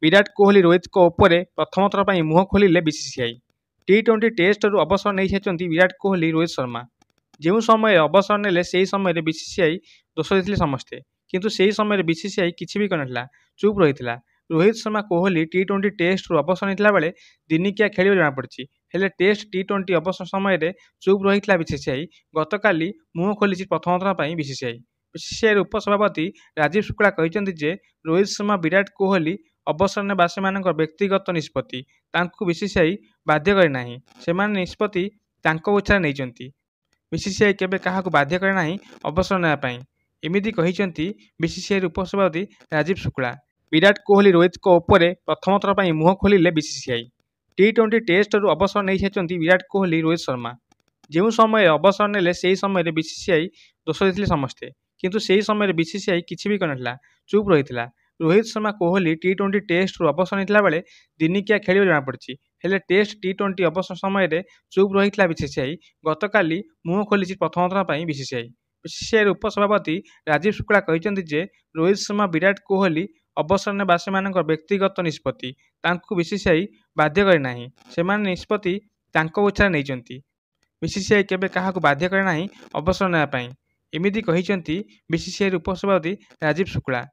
विराट कोहली रोहित को उपरे प्रथम थर पर मुह खोलिले बीसीसीआई। टी20 टेस्टरू अवसर नहीं विराट कोहली रोहित शर्मा। जो समय अवसर नेले से समय बीसीसीआई दोष देते समस्ते, किंतु से समय बीसीसीआई किसी भी करना चुप रही। रोहित शर्मा कोहली टी20 टेस्टरू अवसर नहीं बेले दिनिकिया खेल जमापड़ी। हेले टेस्ट टी20 अवसर समय चुप रही बीसीसीआई गतकाली मुह खोली प्रथम थर पर बीसीसीआई। बीसीसीआई उपसभापति राजीव शुक्ला कहते जे रोहित शर्मा विराट कोहली अवसर नेबा सेमानकर व्यक्तिगत निष्पत्ति, तांकु बीसीसीआई बाध्य करे नाही। सेमाने निष्पत्ति तांको इच्छा नहीं। बीसीसीआई केबे काहाकु बाध्य करे नाही अवसर नेबा पई, एमिति कहिसेंती बीसीसीआई उपसभापति राजीव शुक्ला। विराट कोहली रोहित को उपरे प्रथम थर पर मुह खोलिले बीसीसीआई। टी20 टेस्टरू अवसर नहीं विराट कोहली रोहित शर्मा। जो समय अवसर नेले से समय बीसीसीआई दोष देते समस्ते, किंतु से समय बीसीसीआई किसी भी करना चुप रही। रोहित शर्मा कोहली टी20 टेस्टरू अवसर नहीं बेले दिनिकिया खेल जमापड़ी। हेले टेस्ट टी20 अवसर समय चुप रही बीसीसीआई गतकाली मुह खोली प्रथम थर पर बीसीसीआई। बीसीसीआई उपसभापति राजीव शुक्ला कहते जे रोहित शर्मा विराट कोहली अवसर नेबा सेमानकर व्यक्तिगत निष्पत्ति, तांकु बीसीसीआई बाध्य करे नाही। सेमाने निष्पत्ति तांको इच्छा नहीं। बीसीसीआई केबे काहाकु बाध्य करे नाही अवसर नेबा पई, एमिति कहिसेंती बीसीसीआई उपसभापति राजीव शुक्ला।